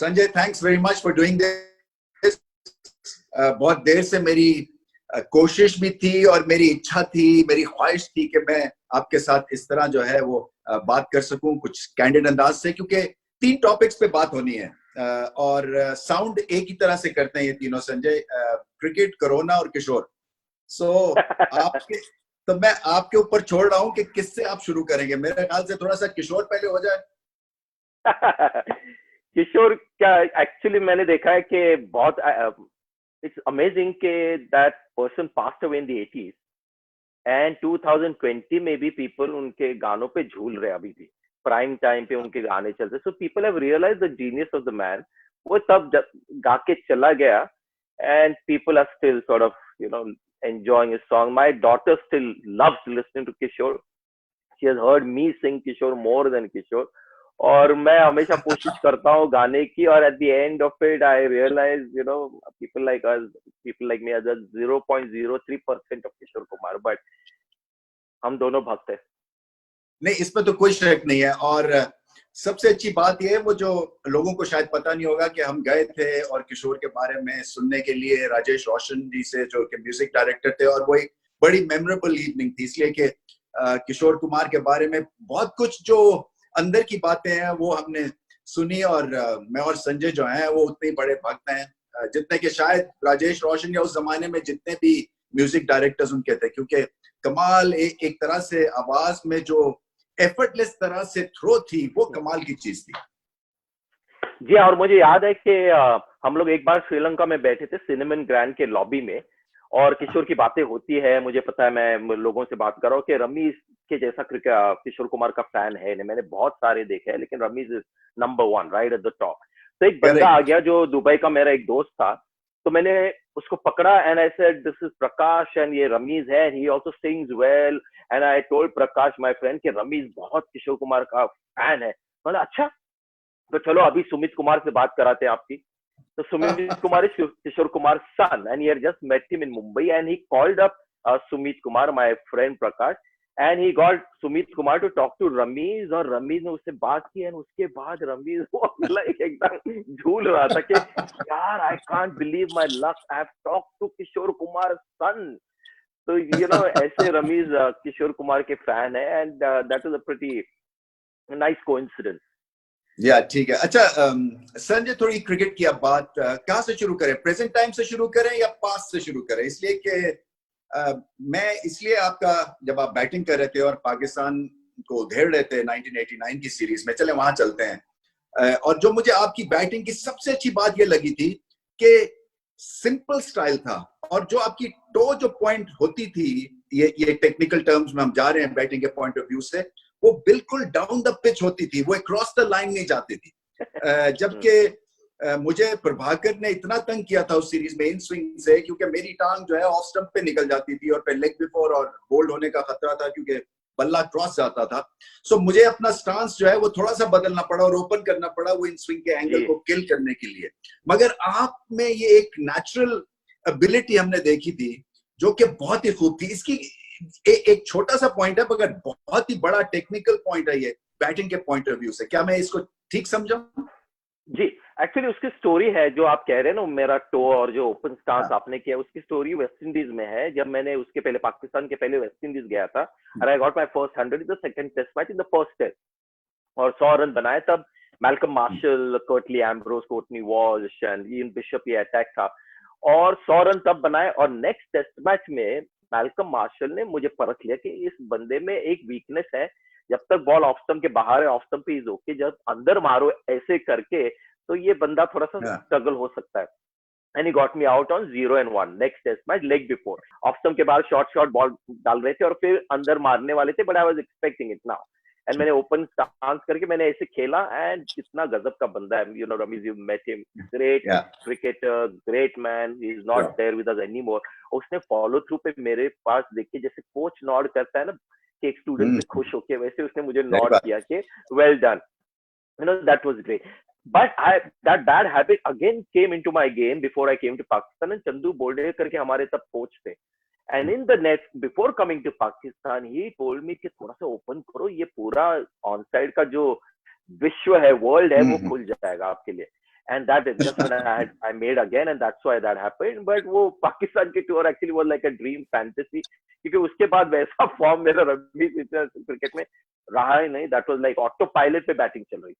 Sanjay, thanks very much for doing this. बहुत देर से मेरी कोशिश भी थी और मेरी इच्छा थी, मेरी ख्वाहिश थी कि मैं आपके साथ इस तरह जो है वो बात कर सकूं कुछ कैंडिड अंदाज से, क्योंकि 3 टॉपिक्स पे बात होनी है और साउंड एक ही तरह से करते हैं ये तीनों, संजय, क्रिकेट, कोरोना और किशोर। सो आपके तो मैं आपके ऊपर छोड़ रहा हूं कि किससे आप शुरू करेंगे। मेरे ख्याल से थोड़ा सा किशोर पहले हो जाए। किशोर क्या, एक्चुअली मैंने देखा है कि बहुत इट्स अमेजिंग कि that person passed away in the 80s and 2020 में भी पीपल उनके गानों पे झूल रहे, अभी भी प्राइम टाइम पे उनके गाने चलते। So people have realise the genius of the man. वो तब गा के चला गया and people are still sort of enjoying his song. My daughter still loves listening to Kishore. She has heard me sing Kishore more than Kishore. और मैं हमेशा कोशिश करता हूँ गाने की, और at the end of it I realize people like us, people like me are just 0.03% of Kishore Kumar, but हम दोनों भक्त हैं। नहीं, इसमें तो कोई शक नहीं है। और सबसे अच्छी बात यह है, वो जो लोगों को शायद पता नहीं होगा कि हम गए थे और किशोर के बारे में सुनने के लिए राजेश रोशन जी से, जो कि म्यूजिक डायरेक्टर थे, और वो एक बड़ी मेमोरेबल इवनिंग थी, इसलिए कि किशोर कुमार के बारे में बहुत कुछ जो अंदर की बातें हैं वो हमने सुनी। और मैं और संजय जो हैं वो उतने बड़े भक्त हैं जितने कि शायद राजेश रोशन या उस जमाने में जितने भी म्यूजिक डायरेक्टर्स उनके थे, क्योंकि कमाल एक तरह से आवाज में जो एफर्टलेस तरह से थ्रो थी, वो कमाल की चीज थी। जी, और मुझे याद है कि हम लोग एक बार श्रीलंका में बैठे थे सिनेमन ग्रैंड के लॉबी में, और किशोर की बातें होती है। मुझे पता है, मैं लोगों से बात कर रहा हूँ कि रमीज के जैसा किशोर कुमार का फैन है नहीं। मैंने बहुत सारे देखे हैं, लेकिन Ramiz is number 1 right at the top. तो एक बंदा आ गया जो दुबई का मेरा एक दोस्त था, तो मैंने उसको पकड़ा and I said this is Prakash and ये रमीज है, ही also sings well. And I told Prakash my friend कि रमीज बहुत किशोर कुमार का फैन है। बोला अच्छा, तो चलो अभी सुमित कुमार से बात कराते हैं आपकी। So Sumit Kumar is Kishore Kumar's son, and he had just met him in Mumbai, and he called up Sumit Kumar, my friend Prakash, and he got Sumit Kumar to talk to Ramiz, और रमीज ने उससे बात की, and उसके बाद रमीज वो एकदम झूल रहा था कि यार I can't believe my luck, I have talked to Kishore Kumar's son. So ऐसे रमीज किशोर कुमार के फैन है, and that is a pretty nice coincidence. या ठीक है। अच्छा संजय, थोड़ी क्रिकेट की अब बात कहाँ से शुरू करें? प्रेजेंट टाइम से शुरू करें या पास्ट से शुरू करें? इसलिए कि मैं इसलिए आपका, जब आप बैटिंग कर रहे थे और पाकिस्तान को उधेड़ रहे थे 1989 की सीरीज में, चले वहां चलते हैं। और जो मुझे आपकी बैटिंग की सबसे अच्छी बात ये लगी थी कि सिंपल स्टाइल था, और जो आपकी टो जो पॉइंट होती थी, ये टेक्निकल टर्म्स में हम जा रहे हैं बैटिंग के पॉइंट ऑफ व्यू से, वो बिल्कुल डाउन द पिच होती थी, वो क्रॉस द लाइन नहीं जाती थी। जबकि मुझे प्रभाकर ने इतना तंग किया था उस सीरीज में इन स्विंग से, क्योंकि मेरी टांग जो है ऑफ स्टंप पे निकल जाती थी और फिर लेग बिफोर और बोल्ड होने का खतरा था, क्योंकि बल्ला क्रॉस जाता था। सो मुझे अपना स्टांस जो है वो थोड़ा सा बदलना पड़ा और ओपन करना पड़ा वो इन स्विंग के एंगल को किल करने के लिए। मगर आप में ये एक नेचुरल एबिलिटी हमने देखी थी जो कि बहुत ही खूब थी। इसकी एक छोटा सा पॉइंट है, मगर बहुत ही बड़ा टेक्निकल पॉइंट है ये बैटिंग के पॉइंट ऑफ व्यू से। क्या मैं इसको ठीक समझा? जी, एक्चुअली उसकी स्टोरी है जो आप कह रहे हैं ना, मेरा टो और जो ओपन स्टांस आपने किया, उसकी स्टोरी वेस्ट इंडीज में है। जब मैंने उसके पहले पाकिस्तान के पहले वेस्ट इंडीज गया था, और I got my first 100 in the second test match in the first test, और 100 रन बनाए। तब Malcolm Marshall, Curtly Ambrose, Courtney Walsh and Ian Bishop ये अटैक था, और 100 रन तब बनाए। और नेक्स्ट टेस्ट मैच में मैल्कम मार्शल ने मुझे परख लिया कि इस बंदे में एक वीकनेस है, जब तक बॉल ऑफ स्टंप के बाहर है, ऑफ स्टंप पे इज ओके, जब अंदर मारो ऐसे करके तो ये बंदा थोड़ा सा स्ट्रगल हो सकता है। And he got me out on 0-1 next test match, leg before. Off stump के बाद शॉर्ट बॉल डाल रहे थे और फिर अंदर मारने वाले थे, but I was expecting it now. And मैंने ओपन स्टांस करके मैंने ऐसे खेला, एंड कितना गजब का बंदा है। Ramiz, you met him, great cricketer, great man, he is not there with us anymore. उसने फॉलो थ्रू पे मेरे पास देख के, जैसे कोच नॉड करता है ना कि एक स्टूडेंट से खुश होके, वैसे उसने मुझे नॉड किया कि well done, that was great. But that bad habit again came into my game before I came to Pakistan, and Chandu Borde करके हमारे तब कोच थे। And in the net, before coming to Pakistan, he told me कि थोड़ा सा open करो, ये पूरा ऑन साइड का जो विश्व है, वर्ल्ड है, वो खुल जाएगा आपके लिए। and that adjustment I made again, and that's why that happened. But वो पाकिस्तान की tour actually was like a dream fantasy, क्योंकि उसके बाद वैसा फॉर्म मेरा रग्बी क्रिकेट में रहा ही नहीं. That was like auto pilot पे बैटिंग चल रही थी.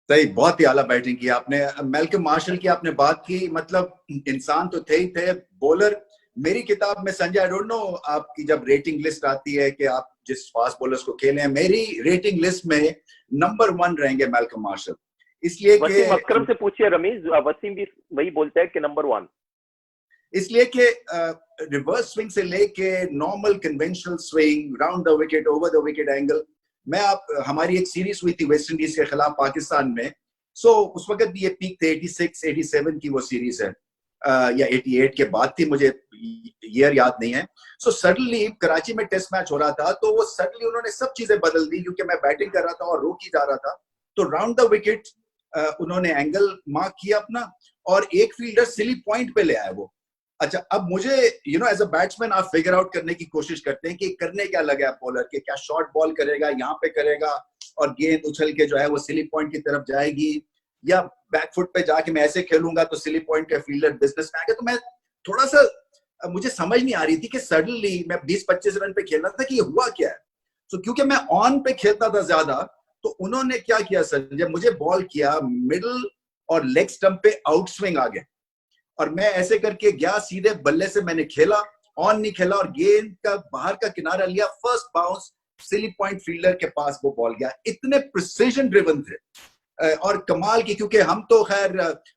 सही, बहुत ही आला बैटिंग की आपने. मैल्कम मार्शल की आपने बात की, मतलब इंसान तो थे ही थे, बॉलर. मेरी किताब में संजय, आई डोंट नो आपकी जब रेटिंग लिस्ट आती है कि आप जिस फास्ट बॉलर्स को खेले हैं, मेरी रेटिंग लिस्ट में नंबर 1 रहेंगे मैल्कम मार्शल. इसलिए कि वसीम अकरम से पूछिए रमीज, वसीम भी वही बोलता है कि नंबर 1. इसलिए कि रिवर्स स्विंग से लेके normal conventional swing, round the wicket, over the wicket angle. हमारी एक सीरीज हुई थी वेस्ट इंडीज के खिलाफ पाकिस्तान में. सो उस वक्त भी ये पीक थे, 86 87 की वो सीरीज है, या 88 के बाद थी, मुझे ईयर याद नहीं है. सो सडनली कराची में टेस्ट मैच हो रहा था, तो वो सडनली उन्होंने सब चीजें बदल दी, क्योंकि मैं बैटिंग कर रहा था और रोकी जा रहा था. तो राउंड द विकेट उन्होंने एंगल मार्क किया अपना, और एक फील्डर सिली पॉइंट पे ले आया वो. अच्छा, अब मुझे एज अ बैट्समैन आप फिगर आउट करने की कोशिश करते हैं कि करने क्या लगा है बॉलर के, क्या शॉर्ट बॉल करेगा, यहाँ पे करेगा और गेंद उछल के जो है वो सिली पॉइंट की तरफ जाएगी, या बैकफुट पे जाके मैं ऐसे खेलूंगा तो सिली पॉइंट के फील्डर बिजनेस में आएगा. तो मैं थोड़ा सा मुझे समझ नहीं आ रही थी कि सडनली मैं 20-25 रन पे खेलना था कि ये हुआ क्या है. तो क्योंकि मैं ऑन पे खेलता था ज्यादा, तो उन्होंने क्या किया संजय, मुझे बॉल किया मिडल और लेग स्टंप पे आउट स्विंग आ गए, और मैं ऐसे करके गया सीधे बल्ले से, मैंने खेला, ऑन नहीं खेला, और गेंद का बाहर का किनारा लिया, first bounce silly point fielder के पास वो बॉल गया. इतने प्रिसीजन ड्रिवन थे और कमाल की, क्योंकि हम तो खैर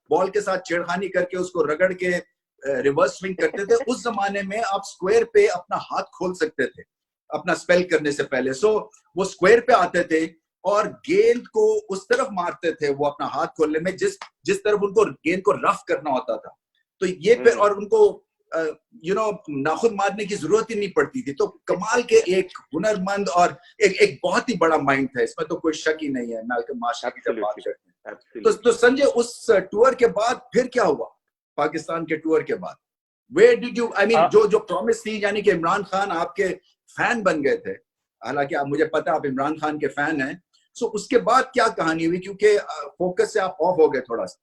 बॉल के साथ छेड़खानी करके उसको रगड़ के रिवर्स स्विंग करते थे. उस जमाने में आप स्क्वायर पे अपना हाथ खोल सकते थे अपना स्पेल करने से पहले. सो वो स्क्वायर पे आते थे और गेंद को उस तरफ मारते थे, वो अपना हाथ खोलने में जिस तरफ उनको गेंद को रफ करना होता था. तो ये पे, और उनको नाखुन मारने की जरूरत ही नहीं पड़ती थी. तो कमाल के एक हुनरमंद और एक बहुत ही बड़ा माइंड था, इसमें तो कोई शक ही नहीं है. मैल्कम मार्शल की जब बात करते हैं, तो संजय उस टूर के बाद फिर क्या हुआ? पाकिस्तान के टूर के बाद where did you, I mean, जो प्रॉमिस थी, यानी कि इमरान खान आपके फैन बन गए थे, हालांकि आप, मुझे पता आप इमरान खान के फैन हैं. सो उसके बाद क्या कहानी हुई, क्योंकि फोकस से आप ऑफ हो गए थोड़ा सा?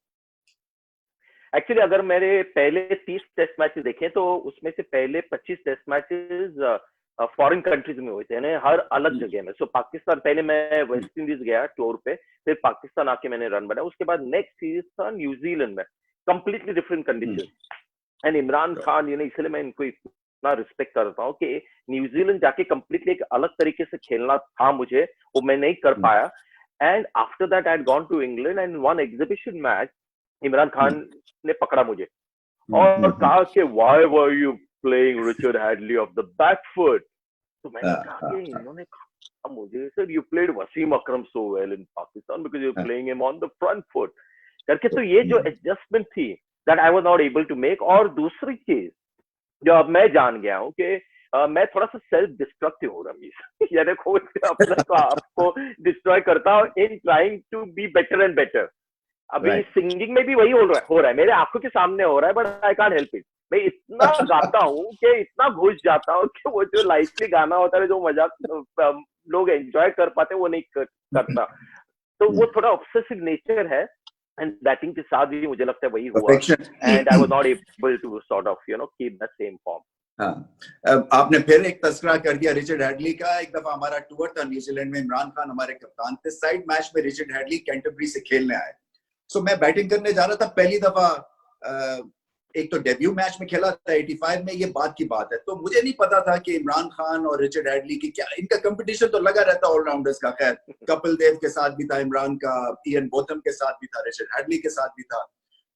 एक्चुअली अगर मेरे पहले 30 टेस्ट मैचेस देखें तो उसमें से पहले 25 टेस्ट मैचेस फॉरेन कंट्रीज में हुए थे, यानी हर अलग जगह में. सो पाकिस्तान, पहले मैं वेस्ट इंडीज गया टूर पे, फिर पाकिस्तान आके मैंने रन बनाया. उसके बाद नेक्स्ट सीरीज था न्यूजीलैंड में, completely different condition. And Imran Khan, इसलिए मैं इनको इतना रिस्पेक्ट करता हूँ कि न्यूजीलैंड जाके कंप्लीटली एक अलग तरीके से खेलना था मुझे, वो मैं नहीं कर पाया. And after that I had gone to England and one exhibition match. Imran Khan ने पकड़ा मुझे और कहा कि why were you playing Richard Hadlee off the back foot. तो मैंने कहा कि इन्होंने कहा मुझे, sir you played Wasim Akram so well in Pakistan because you playing him on the front foot करके. तो ये जो एडजस्टमेंट थी that I was not able to make. और दूसरी चीज जो अब मैं जान गया हूँ कि मैं थोड़ा सा सेल्फ डिस्ट्रक्टिव हूँ रमीज. यानी खुद अपने को आपको डिस्ट्रॉय करता हूँ in trying to be better and better. अभी सिंगिंग में भी वही हो रहा है, मेरे आंखों के सामने हो रहा है, but I can't help it. मैं इतना गाता हूँ कि इतना घुस जाता हूँ कि वो जो लाइटली गाना होता है, जो मजाक लोग एंजॉय कर पाते वो नहीं करता. तो वो थोड़ा ऑब्सेसिव नेचर है, एंड बैटिंग के साथ भी मुझे लगता है वही हुआ. And I was not able to sort of keep the same form. हाँ, आपने फिर एक तस्करा कर दिया रिचर्ड हैडली का. एक दफा हमारा टूर था न्यूजीलैंड में, इमरान खान हमारे कप्तान थे. साइड मैच में रिचर्ड हैडली कैंटरबरी से खेलने आए. सो मैं बैटिंग करने जा रहा था, पहली दफा एक तो डेब्यू मैच में खेला था 85 में, ये बात की बात है. तो मुझे नहीं पता था कि इमरान खान और रिचर्ड हैडली की क्या, इनका कंपटीशन तो लगा रहता ऑलराउंडर्स का. खैर, कपिल देव के साथ भी था इमरान का, इयन बोथम के साथ भी था, रिचर्ड हैडली के साथ भी था.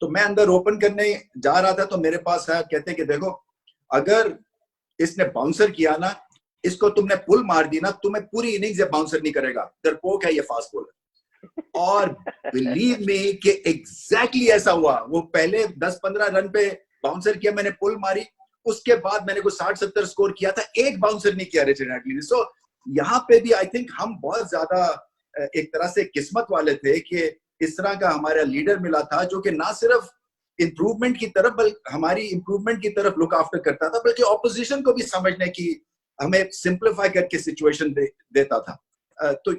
तो मैं अंदर ओपन करने जा रहा था, तो मेरे पास आया, कहते कि देखो, अगर इसने बाउंसर किया ना, इसको तुमने पुल मार दी ना, तुम्हें पूरी इनिंग्स ये बाउंसर नहीं करेगा, डरपोक है ये फास्ट बॉलर. और बिलीव मी कि एग्जैक्टली ऐसा हुआ. वो पहले 10-15 रन पे बाउंसर किया, मैंने पुल मारी, उसके बाद मैंने कुछ 60-70 स्कोर किया था, एक बाउंसर नहीं किया रिचर्ड हैडली ने. सो यहाँ पे भी आई थिंक हम बहुत ज्यादा एक तरह से किस्मत वाले थे कि इस तरह का हमारा लीडर मिला था, जो कि ना सिर्फ इंप्रूवमेंट की तरफ, बल्कि हमारी इंप्रूवमेंट की तरफ लुक आफ्टर करता था, बल्कि ऑपोजिशन को भी समझने की, हमें सिंप्लीफाई करके सिचुएशन देता था. तो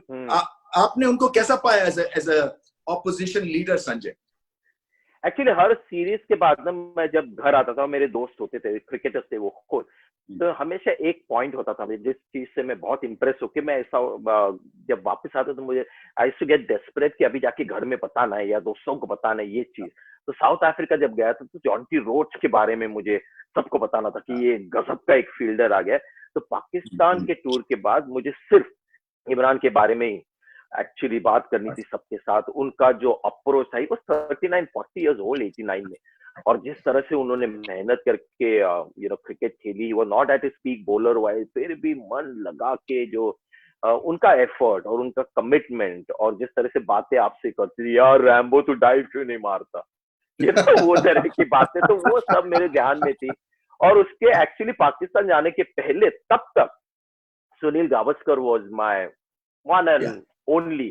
आपने उनको कैसा पाया as a opposition leader, Sanjay? Actually हर सीरीज के बाद ना मैं जब घर आता था, मेरे दोस्त होते थे क्रिकेटर्स थे वो खुद, तो हमेशा एक पॉइंट होता था जिस चीज से मैं बहुत इंप्रेस होके मैं ऐसा जब वापस आता तो मुझे आई टू गेट डेस्परेट कि अभी जाके घर में बताना है या दोस्तों को बताना है ये चीज। तो साउथ अफ्रीका जब गया था तो जॉन्टी रोड्स के बारे में मुझे सबको बताना था कि ये गजब का एक फील्डर आ गया। तो पाकिस्तान के टूर के बाद मुझे सिर्फ इमरान के बारे में ही एक्चुअली बात करनी थी सबके साथ। उनका जो अप्रोच था, वो 39-40 इयर्स ओल्ड 89 में, और जिस तरह से उन्होंने मेहनत करके क्रिकेट खेली, वो not at A speak bowler wise, फिर भी मन लगा के जो उनका एफर्ट और उनका कमिटमेंट, और जिस तरह से बातें आपसे करती थी, यार रैम्बो तो डाइव क्यों नहीं मारता, वो तरह की बातें, तो वो सब मेरे ध्यान में थी। और उसके एक्चुअली पाकिस्तान जाने के पहले तब तक Sunil Gavaskar was my one and only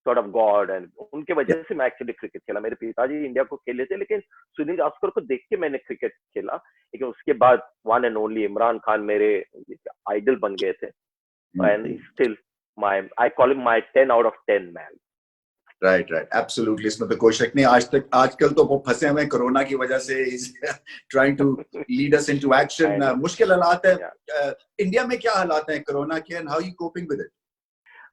sort of God, and उनके वजह से मैं एक्चुअली क्रिकेट खेला। मेरे पिताजी इंडिया को खेले थे, लेकिन सुनील गावस्कर को देख के मैंने क्रिकेट खेला। लेकिन उसके बाद one and only Imran Khan मेरे आइडल बन गए थे, and still my, I call him my 10 out of 10 man. Right, absolutely, इसमें तो कोई शक नहीं। आजकल तो वो फंसे हुए कोरोना की वजह से, is trying to lead us into action. मुश्किल हालात है। इंडिया में क्या हालात हैं कोरोना के, and how you coping with it?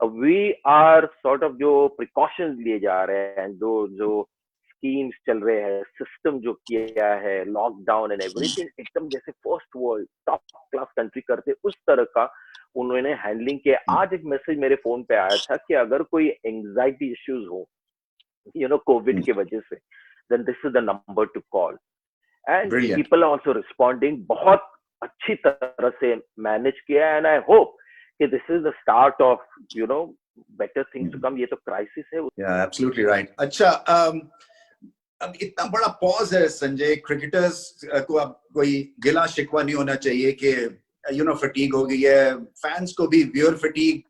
We are sort of जो प्रिकॉशंस लिए जा रहे हैं, जो स्कीम्स चल रहे हैं, सिस्टम जो किया है, लॉकडाउन एंड एवरीथिंग, एकदम जैसे first world top class country करते उस तरह का उन्होंने हैंडलिंग किया। आज एक मैसेज मेरे फोन पे आया था कि अगर कोई एंजाइटी इश्यूज हो कोविड की वजह से, then this is the number two call, and people are also responding. बहुत अच्छी तरह से मैनेज किया, एंड आई होप कि this is the start of better things to come. ये तो क्राइसिस है। Absolutely right. अच्छा, अब इतना बड़ा पॉज है संजय, क्रिकेटर्स को अब कोई गिला शिकवा नहीं होना चाहिए कि फटीग हो गई है, फैंस को भी व्यूअर फटीग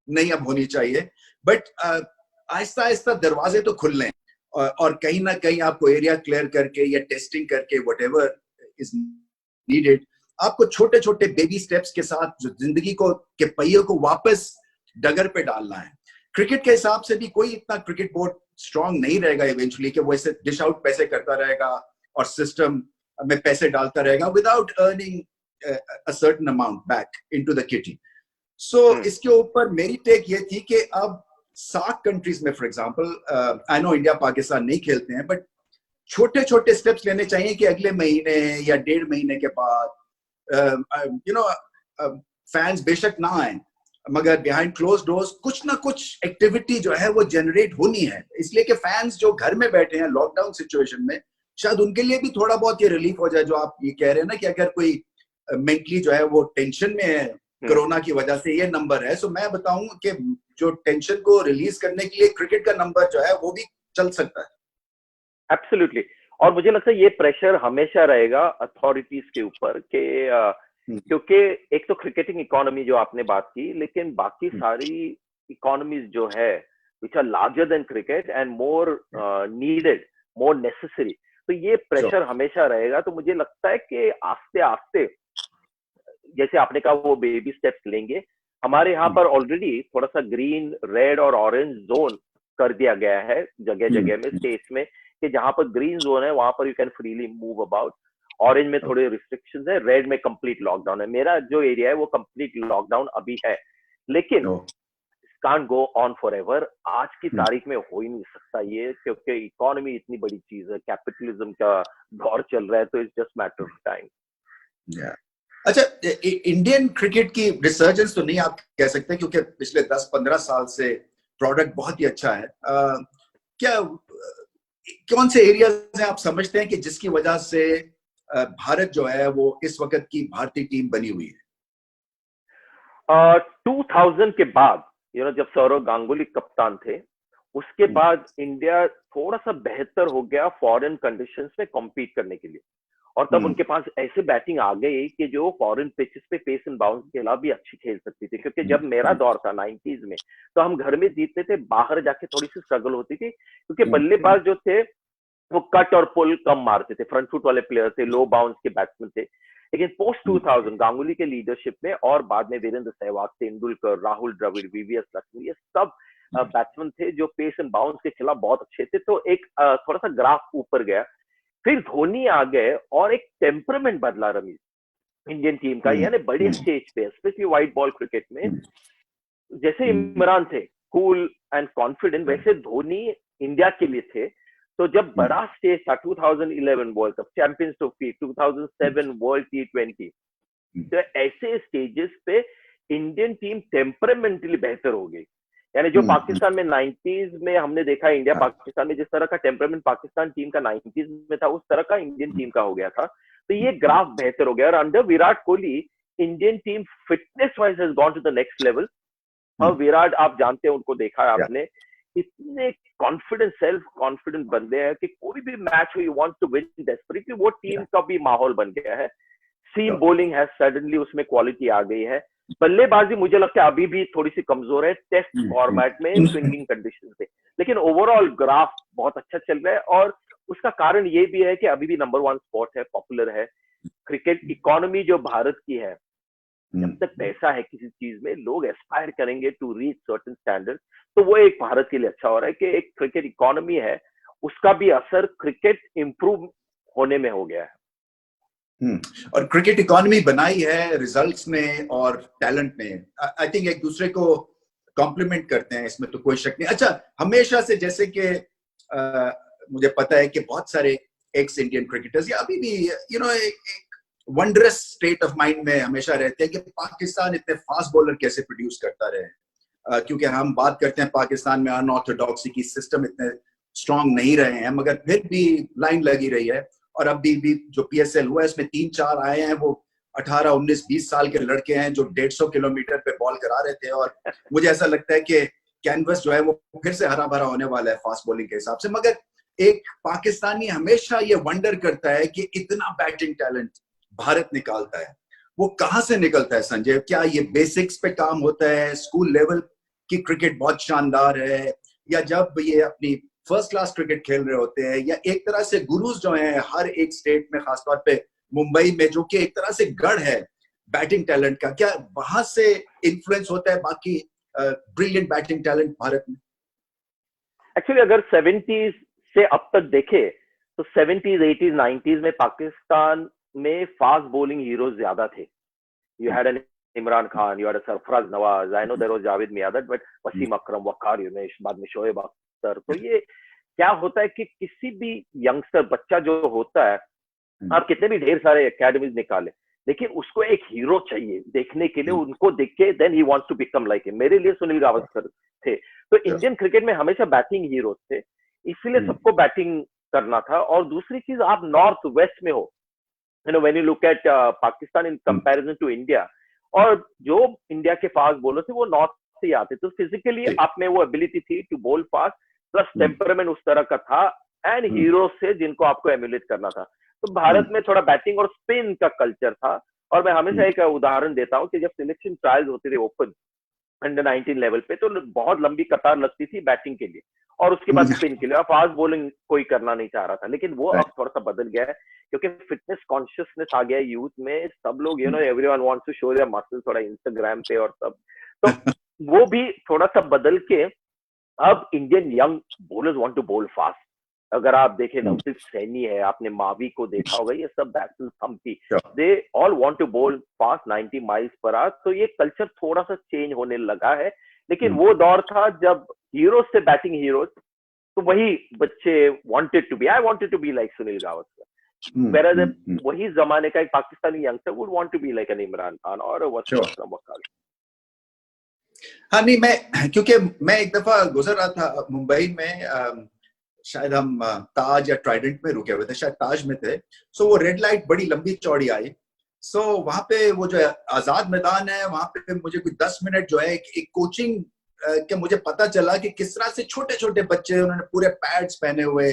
नहीं अब होनी चाहिए, बट आहिस्ता आहिस्ता दरवाजे तो खुल रहे हैं, और कहीं ना कहीं आपको एरिया क्लियर करके या टेस्टिंग करके व्हाटएवर इज नीडेड, आपको छोटे छोटे बेबी स्टेप्स के साथ जो जिंदगी को के पहिए को वापस डगर पे डालना है। क्रिकेट के हिसाब से भी कोई इतना क्रिकेट बोर्ड स्ट्रांग नहीं रहेगा इवेंचुअली कि वो ऐसे डिश आउट पैसे करता रहेगा और सिस्टम में पैसे डालता रहेगा without earning a certain amount back into the kitty. So इसके ऊपर मेरी टेक ये थी कि अब सार्क कंट्रीज में, for example, I know India Pakistan नहीं खेलते हैं, बट छोटे छोटे स्टेप्स लेने चाहिए कि अगले महीने या 1.5 महीने के बाद फैंस बेशक ना आए, मगर बिहाइंड क्लोज डोर्स कुछ ना कुछ एक्टिविटी जो है वो जनरेट होनी है, इसलिए कि फैंस जो घर में बैठे हैं लॉकडाउन सिचुएशन में, शायद उनके लिए भी थोड़ा बहुत ये रिलीफ हो जाए। जो आप ये कह रहे हैं ना कि अगर कोई मेंटली जो है वो टेंशन में है कोरोना की वजह से, ये नंबर है। सो मैं बताऊं कि जो टेंशन को रिलीज करने के लिए क्रिकेट का नंबर जो है वो भी चल सकता है। एब्सोल्युटली। और मुझे लगता है ये प्रेशर हमेशा रहेगा अथॉरिटीज के ऊपर के क्योंकि एक तो क्रिकेटिंग इकोनॉमी जो आपने बात की, लेकिन बाकी सारी इकोनॉमीज जो है which are larger than cricket and more needed, more necessary, तो ये प्रेशर हमेशा रहेगा। तो मुझे लगता है कि आस्ते आस्ते जैसे आपने कहा वो बेबी स्टेप्स लेंगे। हमारे यहाँ पर ऑलरेडी थोड़ा सा ग्रीन, रेड और ऑरेंज जोन कर दिया गया है जगह जगह में, स्टेट्स में, कि जहां पर ग्रीन जोन है वहां पर you can freely move about, orange में थोड़े रिस्ट्रिक्शंस है, रेड में कंप्लीट लॉकडाउन है। मेरा जो एरिया है वो कंप्लीट लॉकडाउन अभी है, लेकिन can't go on for ever. आज की तारीख में हो ही नहीं सकता ये, क्योंकि इकोनॉमी इतनी बड़ी चीज है, कैपिटलिज्म का दौर चल रहा है, तो it's just matter of time. अच्छा, इंडियन क्रिकेट की रिसर्जेंस तो नहीं आप कह सकते, क्योंकि पिछले 10-15 साल से प्रोडक्ट बहुत ही अच्छा है। क्या कौन से एरियाज हैं आप समझते हैं कि जिसकी वजह से भारत जो है वो इस वक्त की भारतीय टीम बनी हुई है? 2000 के बाद जब सौरव गांगुली कप्तान थे, उसके बाद इंडिया थोड़ा सा बेहतर हो गया फॉरेन कंडीशंस में कॉम्पीट करने के लिए, और तब उनके पास ऐसे बैटिंग आ गई कि जो फॉरेन पिचेस पे पेस एंड बाउंस के अलावा भी अच्छी खेल सकती थी। क्योंकि जब मेरा दौर था 90s में, तो हम घर में जीतते थे, बाहर जाके थोड़ी सी स्ट्रगल होती थी, क्योंकि बल्लेबाज जो थे वो कट और पुल कम मारते थे, फ्रंट फुट वाले प्लेयर थे, लो बाउंस के बैट्समैन थे। लेकिन पोस्ट 2000 गांगुली के लीडरशिप में, और बाद में वीरेंद्र सहवाग, तेंदुलकर, राहुल द्रविड़, वीवीएस लक्ष्मण, ये सब बैट्समैन थे जो पेस एंड बाउंस के खिलाफ बहुत अच्छे थे, तो एक थोड़ा सा ग्राफ ऊपर गया। फिर धोनी आ गए और एक टेम्परामेंट बदला रमीज इंडियन टीम का, यानी बड़ी स्टेज पे स्पेशली व्हाइट बॉल क्रिकेट में जैसे इमरान थे कूल एंड कॉन्फिडेंट, वैसे धोनी इंडिया के लिए थे। तो जब बड़ा स्टेज था 2011 world cup, champions trophy, 2007 world T20, तो ऐसे स्टेजेस पे इंडियन टीम टेम्परामेंटली बेहतर हो गई। यानी जो पाकिस्तान में 90s में हमने देखा इंडिया पाकिस्तान में जिस तरह का टेम्परामेंट पाकिस्तान टीम का 90s में था, उस तरह का इंडियन टीम का हो गया था। तो ये ग्राफ बेहतर हो गया, और under Virat Kohli Indian team fitness wise has gone to the next level. और विराट आप जानते हैं, उनको देखा है आपने, इतने कॉन्फिडेंट, सेल्फ कॉन्फिडेंट बंदे हैं कि कोई भी मैच हो you want to win desperately, वो टीम का भी माहौल बन गया है। सीम बॉलिंग है, सडनली उसमें क्वालिटी आ गई है। बल्लेबाजी मुझे लगता है अभी भी थोड़ी सी कमजोर है टेस्ट फॉर्मेट में स्विंगिंग कंडीशन से, लेकिन ओवरऑल ग्राफ बहुत अच्छा चल रहा है। और उसका कारण ये भी है कि अभी भी नंबर 1 स्पॉट है, पॉपुलर है। क्रिकेट इकोनॉमी जो भारत की है, जब तक पैसा है किसी चीज में, लोग एस्पायर करेंगे टू रीच सर्टेन स्टैंडर्ड। तो वो एक भारत के लिए अच्छा हो रहा है कि एक क्रिकेट इकोनॉमी है, उसका भी असर क्रिकेट इंप्रूव होने में हो गया है। और क्रिकेट इकोनॉमी बनाई है रिजल्ट्स ने और टैलेंट ने। आई थिंक एक दूसरे को कॉम्प्लीमेंट करते हैं, इसमें तो कोई शक नहीं। अच्छा, हमेशा से जैसे कि मुझे पता है कि बहुत सारे एक्स इंडियन क्रिकेटर्स या अभी भी एक वंडरस स्टेट ऑफ माइंड में हमेशा रहते हैं कि पाकिस्तान इतने फास्ट बॉलर कैसे प्रोड्यूस करता रहे। क्योंकि हम बात करते हैं पाकिस्तान में अनऑर्थोडॉक्सी की, सिस्टम इतने स्ट्रांग नहीं रहे हैं, मगर फिर भी लाइन लगी रही है। और अभी भी जो PSL हुआ है इसमें 3-4 आए हैं, वो 18, 19, 20 साल के लड़के हैं जो 150 किलोमीटर पे बॉल करा रहे थे। और मुझे ऐसा लगता है कि कैनवस जो है वो फिर से हरा भरा होने वाला है फास्ट बॉलिंग के हिसाब से। मगर एक पाकिस्तानी हमेशा ये वंडर करता है कि इतना बैटिंग टैलेंट भारत निकालता है, वो कहाँ से निकलता है संजय? क्या ये बेसिक्स पे काम होता है, स्कूल लेवल की क्रिकेट बहुत शानदार है, या जब ये अपनी फर्स्ट क्लास क्रिकेट खेल रहे होते हैं, या एक तरह से गुरुज जो हैं हर एक स्टेट में, खासतौर पे मुंबई में जो कि एक तरह से गढ़ है बैटिंग टैलेंट का, क्या वहां से इन्फ्लुएंस होता है बाकी ब्रिलियंट बैटिंग टैलेंट भारत में? एक्चुअली अगर 70s से अब तक देखे तो 70s, 80s, 90s में पाकिस्तान में फास्ट बॉलिंग हीरोज ज्यादा थे। You had an Imran Khan, you had Sarfaraz Nawaz, I know there was Javed Miandad, but Wasim Akram, Waqar Younis, बाद में शोएब अख्तर। तो ये क्या होता है कि किसी भी यंगस्टर, बच्चा जो होता है, आप कितने भी ढेर सारे एकेडमीज निकाले, लेकिन उसको एक हीरो चाहिए देखने के लिए, उनको देख के then he wants to become like him. मेरे लिए सुनील गावस्कर थे। तो इंडियन क्रिकेट में हमेशा बैटिंग हीरोज थे, इसलिए सबको बैटिंग करना था। और दूसरी चीज, आप नॉर्थ वेस्ट में हो, when you look at Pakistan in comparison to India, और जो इंडिया के फास्ट बॉलर थे वो नॉर्थ से आते, तो फिजिकली आप में वो एबिलिटी थी to bowl fast, plus temperament उस तरह का था, एंड हीरो से जिनको आपको एम्युलेट करना था। तो भारत में थोड़ा बैटिंग और स्पिन का कल्चर था। और मैं हमेशा एक उदाहरण देता हूँ कि जब सिलेक्शन ट्रायल्स होते थे ओपन अंडर 19 लेवल पे, तो बहुत लंबी कतार लगती थी बैटिंग के लिए और उसके बाद स्पिन के लिए, और फास्ट बॉलिंग कोई करना नहीं चाह रहा था। लेकिन वो अब थोड़ा सा बदल गया है, क्योंकि फिटनेस कॉन्शियसनेस आ गया है यूथ में। सब लोग everyone wants to show their muscles थोड़ा इंस्टाग्राम पे और सब, तो वो भी थोड़ा सा बदल के अब Indian young bowlers want to bowl fast. अगर आप देखें, नवदीप सैनी है, आपने मावी को देखा होगा, ये सब batsman Thampi, they all want to bowl fast 90 miles per hour. तो ये कल्चर थोड़ा सा चेंज होने लगा है। लेकिन वो दौर था जब हीरोज से बैटिंग हीरोज, तो वही बच्चे wanted to be, I wanted to be like Sunil Gavaskar, whereas वही जमाने का एक Pakistani youngster would want to be like an Imran Khan और वसीम अकरम वकार। हाँ, नहीं, क्योंकि मैं एक दफा गुजर रहा था मुंबई में, शायद हम ताज या ट्राइडेंट में रुके हुए थे, शायद ताज में थे। सो वो रेड लाइट बड़ी लंबी चौड़ी आई। सो वहां पे वो जो आजाद मैदान है, वहां पे मुझे कुछ 10 मिनट जो है एक कोचिंग के मुझे पता चला कि किस तरह से छोटे छोटे बच्चे, उन्होंने पूरे पैड्स पहने हुए,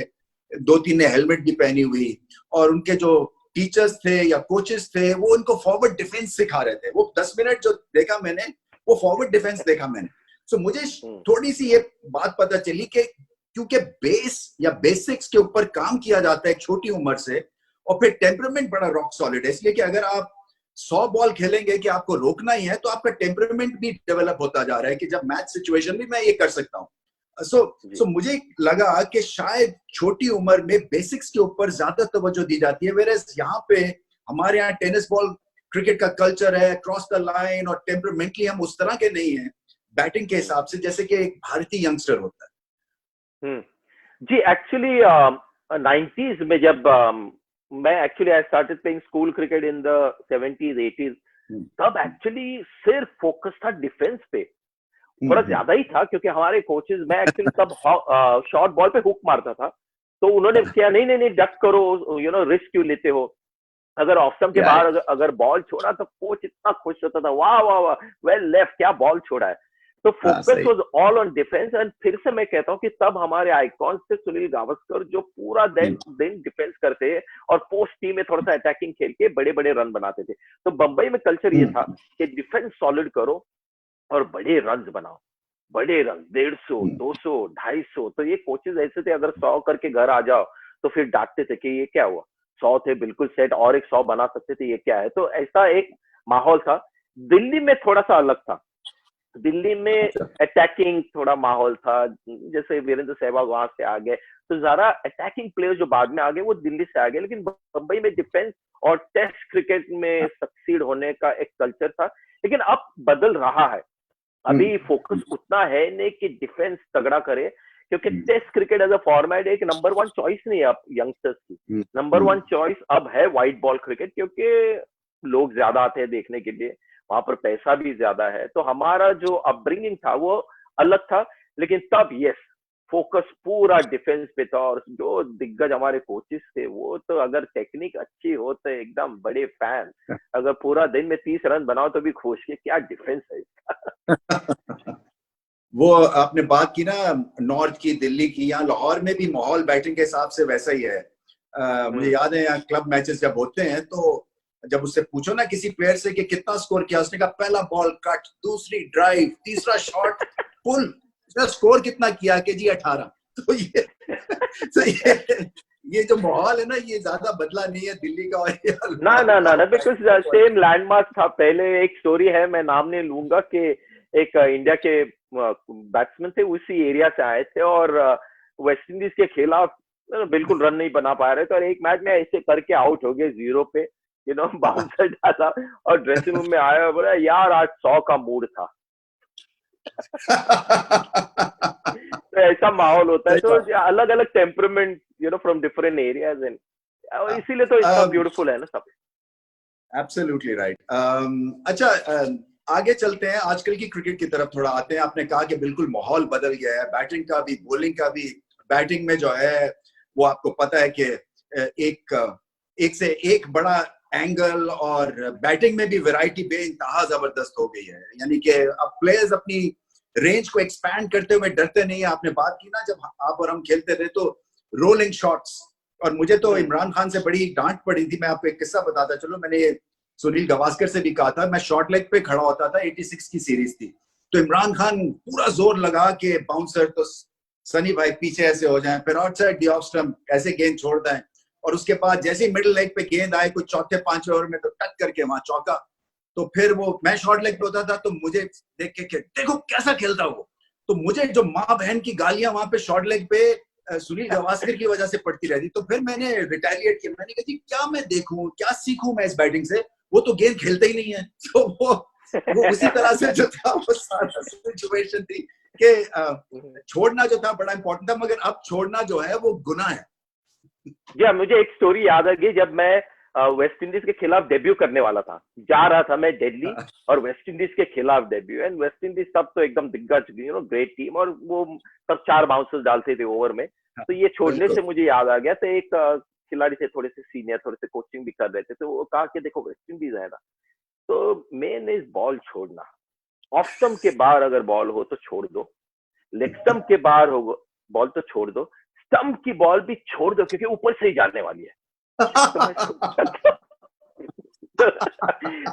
2-3 ने हेलमेट भी पहनी हुई, और उनके जो टीचर्स थे या कोचेस थे वो उनको फॉरवर्ड डिफेंस सिखा रहे थे। वो 10 मिनट जो देखा मैंने, वो फॉरवर्ड डिफेंस देखा मैंने। सो मुझे थोड़ी सी ये बात पता चली कि क्योंकि बेस या बेसिक्स के ऊपर काम किया जाता है एक छोटी उम्र से, और फिर टेम्परामेंट बड़ा रॉक सॉलिड है, इसलिए कि अगर आप 100 बॉल खेलेंगे कि आपको रोकना ही है, तो आपका टेम्परामेंट भी डेवलप होता जा रहा है कि जब मैच सिचुएशन में मैं ये कर सकता हूँ। सो मुझे लगा कि शायद छोटी उम्र में बेसिक्स के ऊपर ज्यादा तवज्जो दी जाती है, वेयर यहाँ पे हमारे यहाँ टेनिस बॉल क्रिकेट का कल्चर है, क्रॉस द लाइन, और टेम्परामेंटली हम उस तरह के नहीं हैं बैटिंग के हिसाब से जैसे कि एक भारतीय यंगस्टर होता है। जी, एक्चुअली 90s में जब मैं actually I started playing school cricket in the 70s 80s, तब एक्चुअली सिर्फ फोकस था डिफेंस पे, थोड़ा ज्यादा ही था, क्योंकि हमारे कोचेस, मैं एक्चुअली तब शॉर्ट बॉल पे हुक मारता था, तो उन्होंने किया नहीं नहीं नहीं डक करो, यू नो रिस्क क्यों लेते हो, अगर ऑफ स्टंप के बाहर अगर बॉल छोड़ा तो कोच इतना खुश होता था, वाह वाह वाह वेल लेफ्ट, क्या बॉल छोड़ा है। तो focus was all on defence. And फिर से मैं कहता हूँ कि तब हमारे आइकॉन्स थे सुनील गावस्कर, जो पूरा दिन डिफेंस करते और पोस्ट टीम में थोड़ा सा अटैकिंग खेल के बड़े बड़े रन बनाते थे। तो बंबई में कल्चर ये था कि डिफेंस सॉलिड करो और बड़े रन बनाओ, बड़े रन 150, 200, 250। तो ये कोचेस ऐसे थे, अगर 100 करके घर आ जाओ तो फिर डांटते थे कि ये क्या हुआ, 100 थे बिल्कुल सेट, और एक 100 बना सकते थे, ये क्या है। तो ऐसा एक माहौल था। दिल्ली में थोड़ा सा अलग था, दिल्ली में अटैकिंग थोड़ा माहौल था, जैसे वीरेंद्र सहवाग वहां से आ गए, तो ज्यादा अटैकिंग प्लेयर्स जो बाद में आ गए वो दिल्ली से आ गए, लेकिन बंबई में डिफेंस और टेस्ट क्रिकेट में सक्सीड होने का एक कल्चर था। लेकिन अब बदल रहा है, अभी फोकस उतना है नहीं कि डिफेंस तगड़ा करे, क्योंकि test cricket as a format एक नंबर 1 चॉइस नहीं है अब यंगस्टर्स की। नंबर 1 चॉइस अब है व्हाइट बॉल क्रिकेट, क्योंकि लोग ज्यादा आते हैं देखने के लिए, वहां पर पैसा भी ज्यादा है। तो हमारा जो अपब्रिंगिंग था वो अलग था, लेकिन तब यस फोकस पूरा डिफेंस पे था। और जो दिग्गज हमारे कोचेस थे वो तो अगर टेक्निक अच्छी हो तो एकदम बड़े फैन, अगर पूरा दिन में 30 रन बनाओ तो भी खुश के क्या डिफेंस है इसका। वो आपने बात की ना नॉर्थ की, दिल्ली की, यहाँ लाहौर में भी माहौल बैटिंग के हिसाब से वैसा ही है। मुझे याद है यहाँ क्लब मैचेस जब होते हैं तो जब उससे पूछो ना किसी प्लेयर से कि कितना स्कोर किया, उसने कहा पहला बॉल कट, दूसरी ड्राइव, तीसरा शॉट पुल, उसने स्कोर कितना किया कि जी 18। तो ये जो माहौल है ना ये ज्यादा बदला नहीं है दिल्ली का। और ना बिकॉज सेम लैंडमार्क था पहले। एक स्टोरी है, मैं नाम नहीं लूंगा, कि एक इंडिया के बैट्समैन थे, उसी एरिया से आए थे और वेस्ट इंडीज के खिलाफ बिल्कुल रन नहीं बना पा रहे थे, और एक मैच में ऐसे करके आउट हो गए 0 पे, यू नो बाउंसर डाला और ड्रेसिंग रूम में आया और बोला यार आज 100 का मूड था। तो ऐसा माहौल होता है, तो अलग अलग temperament you know from different areas, and इसीलिए तो इतना ब्यूटीफुल है ना सब। Absolutely right. अच्छा, आगे चलते हैं, आजकल की क्रिकेट की तरफ थोड़ा आते हैं। आपने कहा कि बिल्कुल माहौल बदल गया है, बैटिंग का भी, बॉलिंग का भी। बैटिंग में जो है वो आपको पता है कि एक से एक बड़ा एंगल, और बैटिंग में भी वैरायटी बेइंतहा जबरदस्त हो गई है, यानी कि अब प्लेयर्स अपनी रेंज को एक्सपैंड करते हुए डरते नहीं है। आपने बात की ना जब आप और हम खेलते थे तो रोलिंग शॉट्स, और मुझे तो इमरान खान से बड़ी डांट पड़ी थी। मैं आपको एक किस्सा बताता चलो, मैंने सुनील गावस्कर से भी कहा था, मैं शॉर्ट लेग पे खड़ा होता था, 86 की सीरीज थी, तो इमरान खान पूरा जोर लगा के बाउंसर तो सनी भाई पीछे ऐसे हो जाएं, फिर आउटसाइड दी ऑफ स्टंप ऐसे गेंद छोड़ता है, और उसके बाद जैसे ही मिडिल लेग पे गेंद आए कुछ चौथे पांचवें ओवर में तो टक करके वहां चौका। तो फिर वो मैं शॉर्ट लेग पे होता था तो मुझे देख के देखो कैसा खेलता वो, तो मुझे जो माँ बहन की गालियां वहां पे शॉर्ट लेग पे सुनील गावस्कर की वजह से पड़ती रहती। तो फिर मैंने रिटेलिएट किया, मैंने कहा जी क्या मैं देखूं, क्या सीखूं मैं इस बैटिंग से, वो तो गेंद खेलते ही नहीं है। तो वो उसी तरह से जो था वो सारा सिचुएशन थी कि छोड़ना जो था बड़ा इंपॉर्टेंट था, मगर अब छोड़ना जो है वो गुनाह है। जी, मुझे एक स्टोरी याद आ गई, जब मैं वेस्ट इंडीज के खिलाफ डेब्यू करने वाला था, जा रहा था मैं दिल्ली और वेस्ट इंडीज के खिलाफ डेब्यू, एंड वेस्ट इंडीज तब तो एकदम दिग्गज, यू नो ग्रेट टीम, और वो तब 4 बाउंसर्स डालते थे ओवर में। तो ये छोड़ने से मुझे याद आ गया, तो एक खिलाड़ी से थोड़े से सीनियर, थोड़े से कोचिंग भी कर रहे थे, तो वो कहा कि देखो वेस्ट इंडीज है ना, तो मेन इज बॉल छोड़ना, ऑफ स्टंप के बाहर अगर बॉल हो तो छोड़ दो, लेग स्टंप के बाहर हो बॉल तो छोड़ दो, स्टंप की बॉल भी छोड़ दो क्योंकि ऊपर से ही जाने वाली है।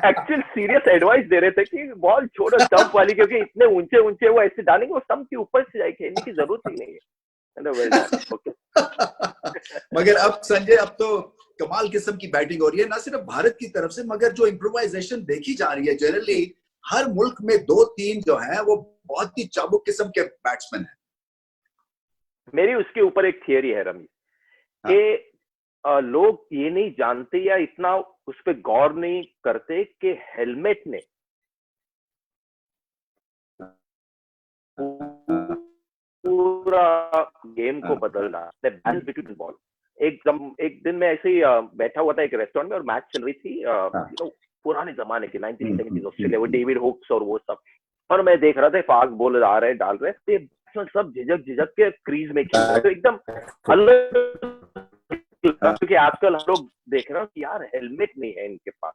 एक्चुअल सीरियस एडवाइस दे रहे थे कि बॉल छोड़ो स्टंप वाली, क्योंकि इतने ऊंचे ऊंचे वो ऐसे डालेंगे, वो स्टंप के ऊपर से जाए, खेलने की जरूरत ही नहीं है। मगर अब संजय, अब तो कमाल किस्म की बैटिंग हो रही है, ना सिर्फ भारत की तरफ से, मगर जो इम्प्रोवाइजेशन देखी जा रही है जनरली हर मुल्क में 2-3 जो है वो बहुत ही चाबुक किस्म के बैट्समैन है। मेरी उसके ऊपर एक थियरी है रमीज, हाँ, कि लोग ये नहीं जानते या इतना उस पर गौर नहीं करते कि हेलमेट ने पूरा गेम को बदलना, बैलेंस बिटवीन बॉल। एक दिन मैं ऐसे ही बैठा हुआ था एक रेस्टोरेंट में और मैच चल रही थी, पुराने जमाने की 1970s ऑस्ट्रेलिया, वो डेविड होक्स और वो सब, और मैं देख रहा था फास्ट बॉलर आ रहे डाल रहे, सब झिझक झिझक के क्रीज में खेल रहे, तो एकदम अलग, क्योंकि आजकल हम लोग देख रहे हैं कि यार हेलमेट नहीं है इनके पास,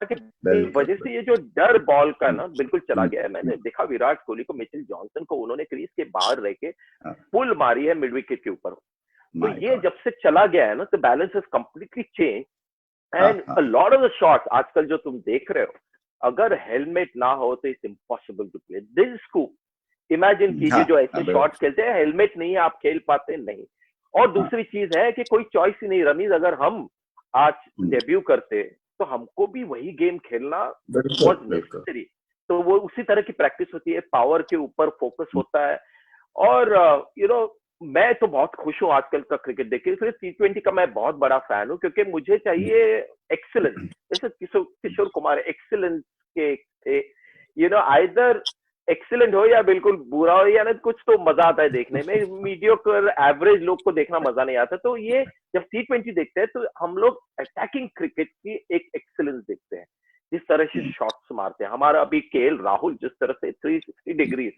इस वजह से ये जो डर बॉल का ना बिल्कुल चला गया है। मैंने देखा विराट कोहली को, मिचेल जॉनसन को, उन्होंने क्रीज के बाहर रह के पुल मारी है मिड विकेट के ऊपर, तो ये जब से चला गया है ना, तो balance is completely change, and a lot of the shots आजकल जो तुम देख रहे हो, अगर हेलमेट ना हो तो it's impossible to play this scoop. Imagine कीजिए जो ऐसे शॉट्स खेलते हैं, हेलमेट नहीं है, आप खेल पाते नहीं। और दूसरी चीज है कि कोई चॉइस ही नहीं रमीज, अगर हम आज डेब्यू करते तो हमको भी वही गेम खेलना वाज नेसेसरी, तो वो उसी तरह की प्रैक्टिस होती है, पावर के ऊपर फोकस होता है। और मैं तो बहुत खुश हूँ आजकल का क्रिकेट देख के, T20 का मैं बहुत बड़ा फैन हूँ, क्योंकि मुझे चाहिए एक्सीलेंस, जैसे किशोर कुमार एक्सीलेंस के आइदर एक्सीलेंट हो या बिल्कुल बुरा हो, या ना कुछ तो मजा आता है देखने में, मीडियोकर एवरेज लोग को देखना मजा नहीं आता। तो ये जब T20 देखते हैं तो हम लोग अटैकिंग क्रिकेट की एक एक्सीलेंस देखते हैं, जिस तरह से शॉट्स मारते हैं। हमारा अभी केएल राहुल जिस तरह से 360 डिग्री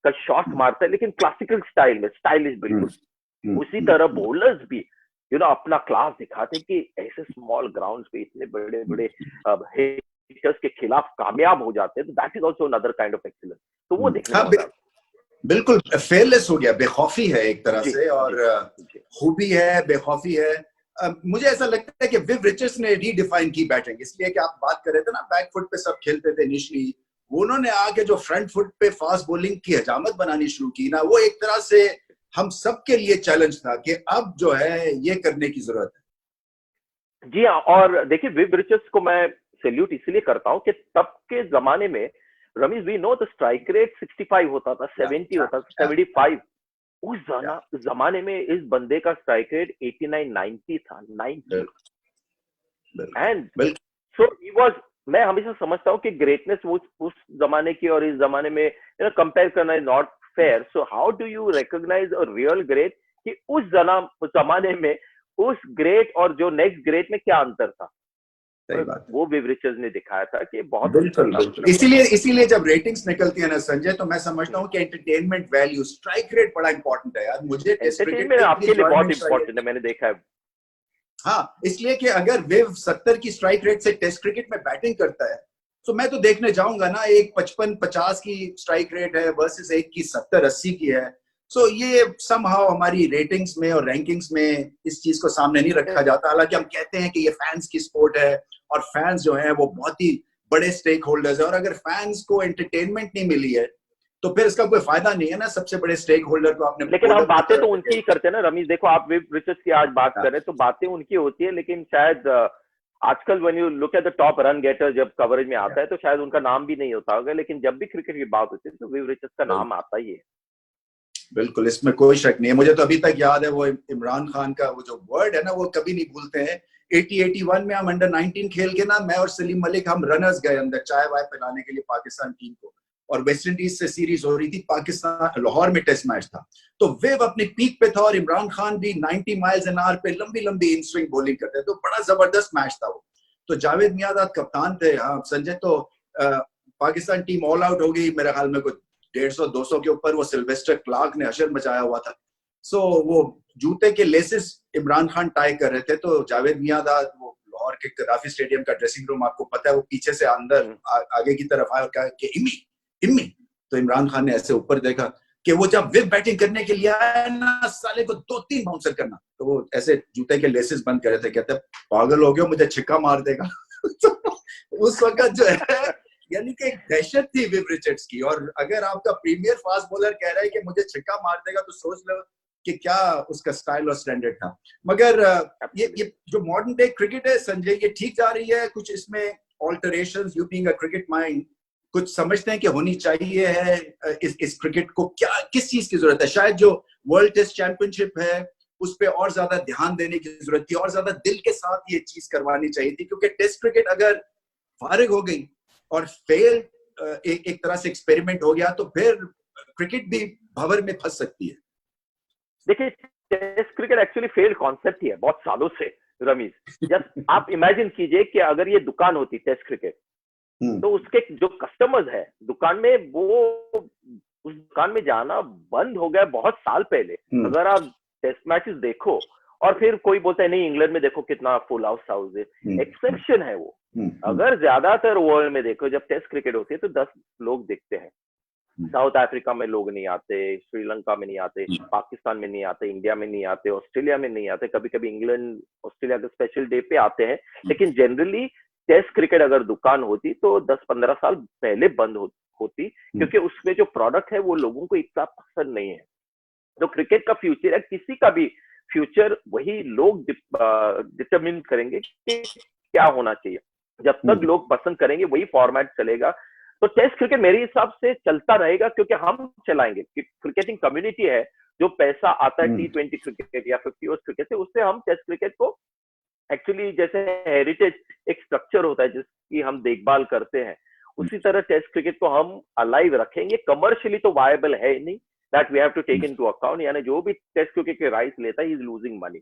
का शॉट मारता है, लेकिन क्लासिकल स्टाइल में, स्टाइलिश बिल्कुल, उसी तरह बॉलर्स भी अपना क्लास दिखाते कि ऐसे स्मॉल ग्राउंड्स पे इतने बड़े बड़े हिटर्स के खिलाफ कामयाब हो जाते हैं, तो that is also another kind of excellence. तो वो देखने बिल्कुल फेयरलेस हो गया, बेखौफी है एक तरह से, और खूबी है, बेखौफी है। मुझे ऐसा लगता है कि विव रिचर्ड्स ने रीडिफाइन की बैटिंग, इसलिए कि आप बात कर रहे थे ना बैक फुट पे सब खेलते थे इनिशियली, उन्होंने आके जो फ्रंट फुट पे फास्ट बॉलिंग की हजामत बनानी शुरू की ना, वो एक तरह से हम सबके लिए चैलेंज था कि अब जो है ये करने की जरूरत है। जी हाँ, और देखिए विव रिचर्ड्स को मैं सैल्यूट इसलिए करता हूँ कि तब के जमाने में Ramiz, we know the strike rate 65 होता था, 70 होता था, 75। उस जमाने में इस बंदे का स्ट्राइक रेट 89-90 था, 90। एंड सो ही वाज, मैं हमेशा समझता हूँ कि ग्रेटनेस उस जमाने की और इस जमाने में कंपेयर करना is not fair. So how do you recognise a real great, कि उस जमाने में उस ग्रेट और जो नेक्स्ट ग्रेट में क्या अंतर था? वो विव रिचर्ड्स ने दिखाया था कि बहुत बिल्कुल। इसीलिए जब रेटिंग्स निकलती है ना संजय, तो मैं समझता हूँ कि एंटरटेनमेंट वैल्यू, स्ट्राइक रेट बड़ा इंपॉर्टेंट है यार। मुझे एंटरटेनमेंट आपके लिए बहुत इंपॉर्टेंट है, मैंने देखा है। हाँ, इसलिए कि अगर विव 70 की स्ट्राइक रेट से टेस्ट क्रिकेट में बैटिंग करता है, तो मैं तो देखने जाऊंगा ना, एक 55-50 की स्ट्राइक रेट है वर्सेस एक की 70-80 की है। सो ये समहाउ हमारी रेटिंग्स में और रैंकिंग्स में इस चीज को सामने नहीं रखा जाता। हालांकि हम कहते हैं कि ये फैंस की स्पोर्ट है और फैंस जो है वो बहुत ही बड़े स्टेक होल्डर्स है, और अगर फैंस को एंटरटेनमेंट नहीं मिली है तो फिर इसका कोई फायदा नहीं है ना, सबसे बड़े स्टेक होल्डर को आपने। लेकिन हम बातें तो उनकी ही करते हैं ना रमीज, देखो आप विव रिचर्ड्स की आज बात कर रहे हैं तो बातें उनकी होती है, लेकिन शायद आजकल when you look at the top run getter जब कवरेज में आता है तो शायद उनका नाम भी नहीं होता होगा, लेकिन जब भी क्रिकेट की बात होती है तो विव रिचर्ड्स का नाम आता ही है। बिल्कुल, इसमें कोई शक नहीं है। मुझे तो अभी तक याद है वो इमरान खान का वो जो वर्ड है ना, वो कभी नहीं भूलते हैं। 80-81 में हम अंडर 19 खेल के ना, मैं और सलीम मलिक हम रनर्स गए अंदर चाय वाय पिलाने के लिए पाकिस्तान टीम को, और वेस्ट इंडीज से सीरीज हो रही थी, पाकिस्तान लाहौर में टेस्ट मैच था। तो विव अपनी पीक पे था और इमरान खान भी 90 माइल्स एन आवर पे लंबी लंबी इन स्विंग बॉलिंग करते, तो बड़ा जबरदस्त मैच था वो। तो जावेद मियांदाद कप्तान थे। हाँ संजय, तो पाकिस्तान टीम ऑल आउट हो गई, मेरे ख्याल में कुछ 150-200 के ऊपर वो सिल्वेस्टर क्लार्क ने हशर मचाया हुआ था। सो वो जूते के लेसेस इमरान खान टाई कर रहे थे, तो जावेद मियांदाद वो लाहौर के गद्दाफी स्टेडियम का ड्रेसिंग रूम आपको पता है, वो पीछे से अंदर आगे की तरफ आया और कहा कि इम्मी इम्मी। तो इमरान खान ने ऐसे ऊपर देखा कि वो जब विव बैटिंग करने के लिए आया ना, साले को 2-3 बाउंसर करना, तो वो ऐसे जूते के लेसेस बंद कर रहे थे, कहते पागल हो गया, मुझे छिक्का मार देगा। उस वक्त जो है यानी कि एक दहशत थी विव रिचर्ड्स की। और अगर आपका प्रीमियर फास्ट बॉलर कह रहा है कि मुझे छिक्का मार देगा, तो सोच लो कि क्या उसका स्टाइल और स्टैंडर्ड था। मगर ये जो मॉडर्न डे क्रिकेट है संजय, ये ठीक जा रही है? कुछ इसमें alterations, you being a cricket mind, कुछ समझते हैं कि होनी चाहिए है इस क्रिकेट को? क्या किस चीज की जरूरत है? शायद जो वर्ल्ड टेस्ट चैंपियनशिप है उस पर और ज्यादा ध्यान देने की जरूरत थी, और ज्यादा दिल के साथ ये चीज करवानी चाहिए थी, क्योंकि टेस्ट क्रिकेट अगर फारिग हो गई और फेल एक तरह से एक्सपेरिमेंट हो गया तो फिर क्रिकेट भी भंवर में फंस सकती है। देखिए, test cricket actually failed concept ही है बहुत सालों से रमीज। जस्ट आप इमेजिन कीजिए कि अगर ये दुकान होती टेस्ट क्रिकेट, तो उसके जो कस्टमर्स है दुकान में, वो उस दुकान में जाना बंद हो गया बहुत साल पहले। अगर आप टेस्ट मैचेस देखो, और फिर कोई बोलता है नहीं इंग्लैंड में देखो कितना फुल हाउस है, एक्सेप्शन है वो। अगर ज्यादातर वर्ल्ड में देखो जब टेस्ट क्रिकेट होती है तो 10 लोग देखते हैं। साउथ अफ्रीका में लोग नहीं आते, श्रीलंका में नहीं आते, पाकिस्तान में नहीं आते, इंडिया में नहीं आते, ऑस्ट्रेलिया में नहीं आते, कभी कभी इंग्लैंड ऑस्ट्रेलिया के स्पेशल डे पे आते हैं। लेकिन जनरली टेस्ट क्रिकेट अगर दुकान होती तो 10-15 साल पहले बंद होती, क्योंकि उसमें जो प्रोडक्ट है वो लोगों को इतना पसंद नहीं है। तो क्रिकेट का फ्यूचर है, किसी का भी फ्यूचर वही लोग डिटरमिन करेंगे कि क्या होना चाहिए। जब तक लोग पसंद करेंगे वही फॉर्मेट चलेगा। तो टेस्ट क्रिकेट मेरे हिसाब से चलता रहेगा, क्योंकि हम चलाएंगे। क्रिकेटिंग कम्युनिटी है, जो पैसा आता है T20 क्रिकेट या 50 ओवर्स क्रिकेट से, उससे हम टेस्ट क्रिकेट को एक्चुअली, जैसे हेरिटेज एक स्ट्रक्चर होता है जिसकी हम देखभाल करते हैं, उसी तरह टेस्ट क्रिकेट को हम अलाइव रखेंगे। कमर्शियली तो वायबल है नहीं, that we have to take into account, यानी जो भी टेस्ट क्रिकेट के राइट्स लेता है he is losing money.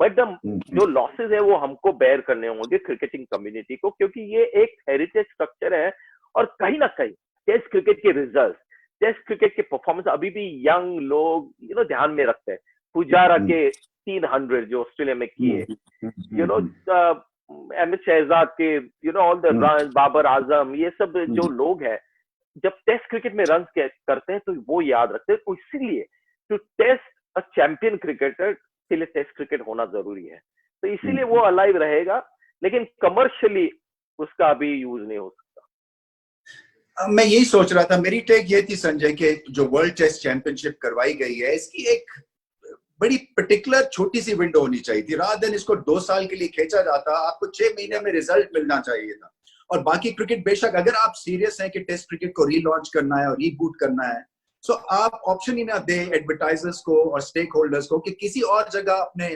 But the जो लॉसेज है वो हमको बेयर करने होंगे क्रिकेटिंग कम्युनिटी को, क्योंकि ये एक हेरिटेज स्ट्रक्चर है। और कहीं ना कहीं टेस्ट क्रिकेट के रिजल्ट, टेस्ट क्रिकेट के परफॉर्मेंस अभी भी यंग लोग ध्यान में रखते हैं। पुजारा के 300 जो ऑस्ट्रेलिया में किए, अमित शहजाद के all the run, Babar Azam, ये सब जो लोग हैं जब टेस्ट क्रिकेट में रन करते हैं तो वो याद रखते हैं। तो इसीलिए to test a champion cricketer के लिए टेस्ट क्रिकेट होना जरूरी है। तो इसीलिए वो अलाइव रहेगा, लेकिन कमर्शियली उसका अभी यूज नहीं हो सकता। मैं यही सोच रहा था, मेरी टेक ये थी संजय कि जो वर्ल्ड टेस्ट चैंपियनशिप करवाई गई है इसकी एक बड़ी पर्टिकुलर छोटी सी विंडो होनी चाहिए थी। रात दिन इसको 2 साल के लिए खींचा जाता, आपको 6 महीने में रिजल्ट मिलना चाहिए था। और बाकी क्रिकेट, बेशक अगर आप सीरियस हैं कि टेस्ट क्रिकेट को रीलॉन्च करना है और रीबूट करना है, तो आप ऑप्शन ही ना दे एडवर्टाइजर्स को और स्टेक होल्डर्स को कि किसी और जगह अपने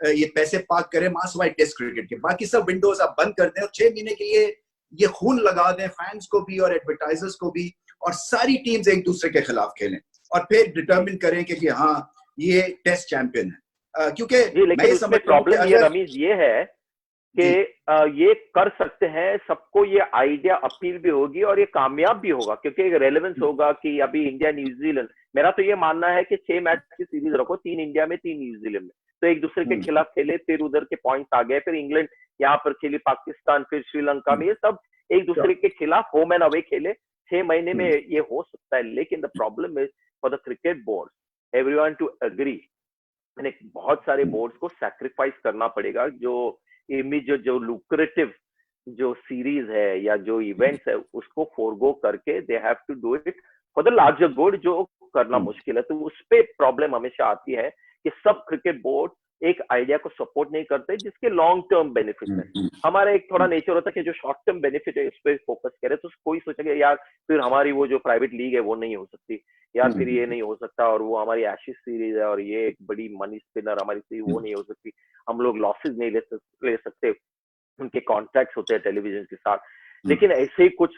ये पैसे पार्क करें मास वाइड टेस्ट क्रिकेट के। बाकी सब विंडोज आप बंद कर दें और 6 महीने के लिए ये खून लगा दें फैंस को भी और एडवर्टाइजर्स को भी, और सारी टीम्स एक दूसरे के खिलाफ खेलें और फिर डिटरमिन करें कि हाँ ये टेस्ट चैंपियन है। क्योंकि लेकिन उसमें प्रॉब्लम ये रमीज ये है कि ये कर सकते हैं, सबको ये आइडिया अपील भी होगी और ये कामयाब भी होगा, क्योंकि एक रेलेवेंस होगा कि अभी इंडिया न्यूजीलैंड, मेरा तो ये मानना है कि 6 मैच की सीरीज रखो, 3 इंडिया में 3 न्यूजीलैंड में, तो एक दूसरे के खिलाफ खेले, फिर उधर के पॉइंट्स आ गए, फिर इंग्लैंड यहाँ पर खेली, पाकिस्तान, फिर श्रीलंका में, ये सब एक दूसरे के खिलाफ होम एंड अवे खेले। 6 महीने में ये हो सकता है। लेकिन the problem is for the cricket board everyone to agree, बहुत सारे बोर्ड्स को सैक्रिफाइस करना पड़ेगा। जो इमेज, जो लुक्रेटिव जो सीरीज है या जो इवेंट्स है उसको फोरगो करके they have to do it for the larger good, जो करना मुश्किल है। तो उस पे प्रॉब्लम हमेशा आती है कि सब क्रिकेट बोर्ड एक आइडिया को सपोर्ट नहीं करते जिसके लॉन्ग टर्म बेनिफिट है। हमारा एक थोड़ा नेचर होता है कि जो शॉर्ट टर्म बेनिफिट है उस पर फोकस करे, तो कोई सोचेगा यार फिर हमारी वो जो प्राइवेट लीग है वो नहीं हो सकती, यार फिर ये नहीं हो सकता, और वो हमारी एशेज सीरीज है और ये एक बड़ी मनी स्पिनर हमारी सीरीज वो नहीं हो सकती, हम लोग लॉसेज नहीं ले सकते, उनके कॉन्ट्रैक्ट्स होते हैं टेलीविजन के साथ। लेकिन ऐसे ही कुछ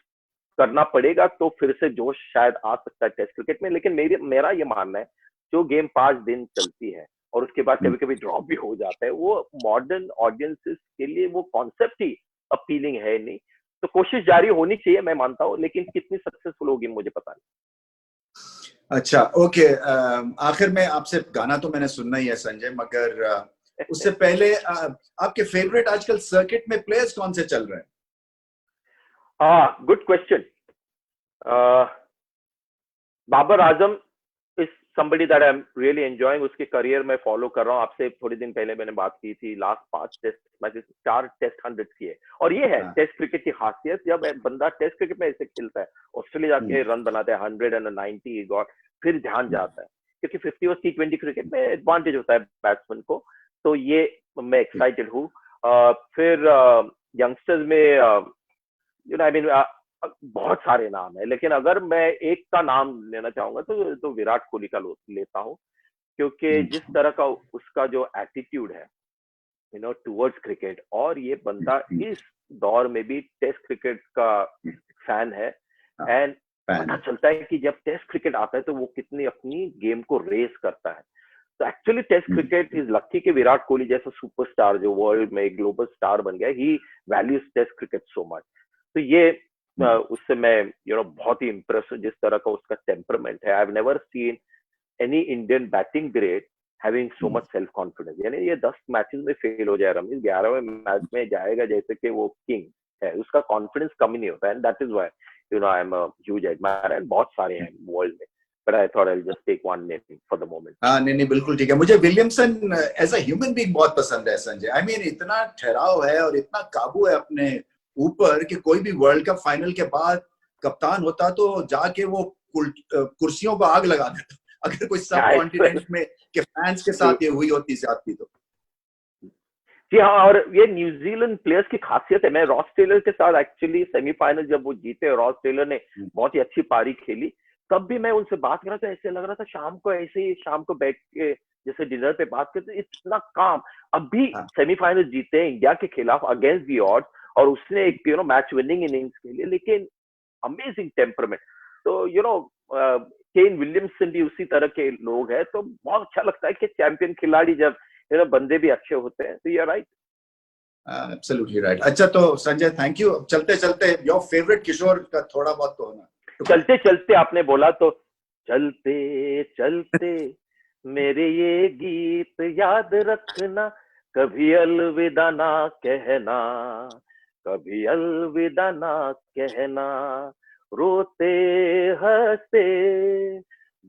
करना पड़ेगा तो फिर से जोश शायद आ सकता है टेस्ट क्रिकेट में। लेकिन मेरा ये मानना है जो गेम 5 दिन चलती है और उसके बाद कभी कभी ड्रॉप भी हो जाता है, वो मॉडर्न ऑडियंसेस के लिए वो कॉन्सेप्ट ही अपीलिंग है नहीं। तो कोशिश जारी होनी चाहिए, मैं मानता हूँ, लेकिन कितनी सक्सेसफुल होगी मुझे पता नहीं। अच्छा, ओके। आखिर में आपसे गाना तो मैंने सुनना ही है संजय, मगर उससे पहले आपके फेवरेट आजकल सर्किट में प्लेयर्स कौन से चल रहे हैं? Good question. Babar Azam is somebody that I'm really enjoying, उसके करियर में फॉलो कर रहा हूँ। आपसे थोड़े दिन पहले मैंने बात की थी, लास्ट 5 टेस्ट मैचेस 4 टेस्ट 100 किए। और ये है टेस्ट क्रिकेट की खासियत, जब बंदा टेस्ट क्रिकेट में ऐसे खेलता है, ऑस्ट्रेलिया जाके रन बनाता है 100 and 90 गॉड, फिर ध्यान जाता है क्योंकि 50 ओवर्स T20 क्रिकेट में एडवांटेज होता है बैट्समैन को, तो ये मैं एक्साइटेड हूँ। फिर यंगस्टर्स में आई मीन बहुत सारे नाम है, लेकिन अगर मैं एक का नाम लेना चाहूंगा तो विराट कोहली का लेता हूँ, क्योंकि जिस तरह का उसका जो एटीट्यूड है टुवर्ड्स क्रिकेट, और ये बंदा इस दौर में भी टेस्ट क्रिकेट का फैन है, एंड पता चलता है कि जब टेस्ट क्रिकेट आता है तो वो कितनी अपनी गेम को रेस करता है। तो actually test cricket is lucky कि विराट कोहली जैसा सुपरस्टार जो वर्ल्ड में ग्लोबल स्टार बन गया, he values test cricket so much. तो ये उससे मैं बहुत ही इम्प्रेस हूँ, जिस तरह का उसका टेम्परमेंट है। I have never seen any Indian batting grade having so much self confidence. यानी ये 10 मैचेस में फेल हो जाए रमीज, 11वें मैच में जाएगा जैसे कि वो किंग है, उसका कॉन्फिडेंस कम ही नहीं होता, and that is why I am a huge admirer, and बहुत सारे हैं वर्ल्ड में, but I thought I'll just take one name for the moment. नहीं बिल्कुल ठीक है। मुझे Williamson as a human being बहुत पसंद है संजय। आई मीन इतना ठहराव है और इतना काबू है अपने ऊपर कि कोई भी वर्ल्ड कप फाइनल के बाद कप्तान होता तो जाके वो कुर्सियों को आग लगा देता, अगर कोई सब कॉन्टिनेंट में के फैंस के साथ ये हुई होती ज्यादती तो। जी हाँ, और ये न्यूजीलैंड प्लेयर्स की खासियत है। मैं रॉस टेलर के साथ एक्चुअली सेमीफाइनल जब वो जीते, रॉस टेलर ने बहुत ही अच्छी पारी खेली, तब भी मैं उनसे बात कर रहा था, ऐसे लग रहा था शाम को बैठ के जैसे डिनर पे बात करते, इतना काम। अभी सेमीफाइनल जीते इंडिया के खिलाफ अगेंस्ट दी ऑड्स, और उसने एक मैच विनिंग इनिंग्स खेली, लेकिन अमेजिंग टेम्परमेंट। तो केन विलियमसन भी उसी तरह के लोग हैं, तो बहुत अच्छा लगता है कि चैंपियन खिलाड़ी जब बंदे भी अच्छे होते हैं। तो you are right, absolutely right. अच्छा तो संजय थैंक यू। चलते चलते योर फेवरेट किशोर का थोड़ा बहुत तो होना। चलते चलते आपने बोला तो चलते चलते मेरे ये गीत याद रखना, कभी अलविदा ना कहना, कभी अलविदा ना कहना, रोते हंसते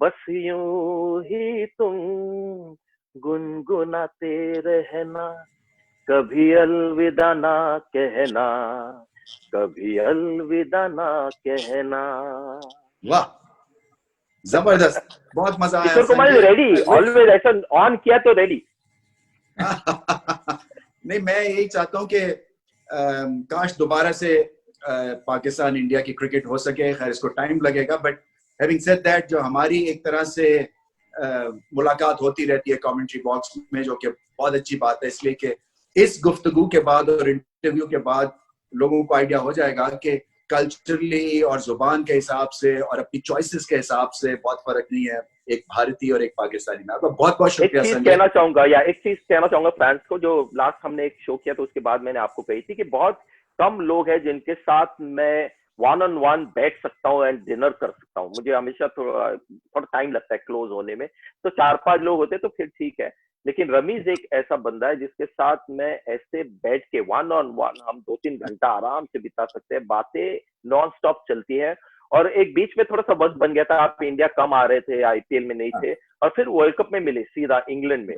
बस यूं ही तुम गुनगुनाते रहना, कभी अलविदा ना कहना, कभी अलविदा ना कहना। वाह जबरदस्त, बहुत मजा आया। Kishore Kumar is ready, always ऐसा ऑन किया तो रेडी। नहीं मैं यही चाहता हूँ कि काश दोबारा से पाकिस्तान इंडिया की क्रिकेट हो सके। खैर इसको टाइम लगेगा, बट हैविंग सेड दैट जो हमारी एक तरह से मुलाकात होती रहती है कमेंट्री बॉक्स में, जो कि बहुत अच्छी बात है, इसलिए कि इस गुफ्तगू के बाद और इंटरव्यू के बाद लोगों को आइडिया हो जाएगा कि कल्चरली और जुबान के हिसाब से और अपनी चॉइसेस के हिसाब से बहुत फर्क नहीं है एक भारतीय और एक पाकिस्तानी में। आपका बहुत बहुत शुक्रिया संजय। एक चीज कहना चाहूंगा फैंस को, जो लास्ट हमने एक शो किया तो उसके बाद मैंने आपको कही थी कि बहुत कम लोग हैं जिनके साथ मैं वन ऑन वन बैठ सकता हूँ एंड डिनर कर सकता हूँ। मुझे हमेशा थोड़ा टाइम लगता है क्लोज होने में, तो 4-5 लोग होते तो फिर ठीक है, लेकिन रमीज एक ऐसा बंदा है जिसके साथ मैं ऐसे बैठ के वन ऑन वन हम 2-3 घंटा आराम से बिता सकते हैं, बातें नॉन स्टॉप चलती है। और एक बीच में थोड़ा सा वक्त बन गया था, आप इंडिया कम आ रहे थे, आईपीएल में नहीं थे, और फिर वर्ल्ड कप में मिले सीधा इंग्लैंड में,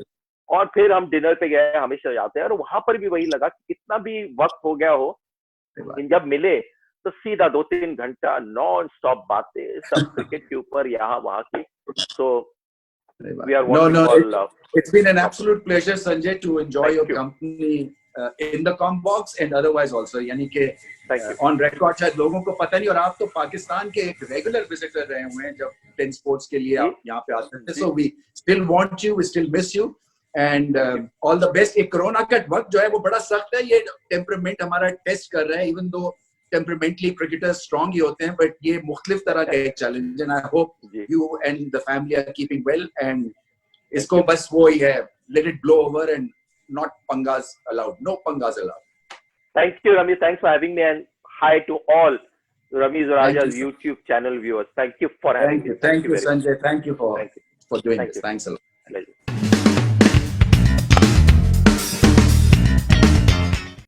और फिर हम डिनर पे गए, हमेशा जाते हैं, और वहां पर भी वही लगा कि कितना भी वक्त हो गया हो, जब मिले तो सीधा 2-3 घंटा नॉन स्टॉप बातें, सब क्रिकेट के ऊपर, यहाँ वहां की। तो we are it's been an absolute pleasure Sanjay to enjoy your company in the com box and otherwise also, यानी कि on record शायद लोगों को पता नहीं, और आप तो पाकिस्तान के एक रेगुलर विजिटर रहे हुए हैं जब 10 स्पोर्ट्स के लिए आप यहाँ पे आते थे। so we still want you, we still miss you and all the best। एक कोरोना का वक्त जो है वो बड़ा सख्त है, ये टेम्परामेंट हमारा टेस्ट कर रहा है, even though temperamentally cricketers strong ही होते हैं, बट ये मुख्तलिफ तरह का एक challenge, and I hope you and the family are keeping well, and इसको बस वो ही है, let it blow over and not pangas allowed, no pangas allowed. Thank you Ramiz, thanks for having me, and hi to all Ramiz Raja's YouTube channel viewers. Thank you for having me. Thank you Sanjay, thank you for doing this. Thanks a lot.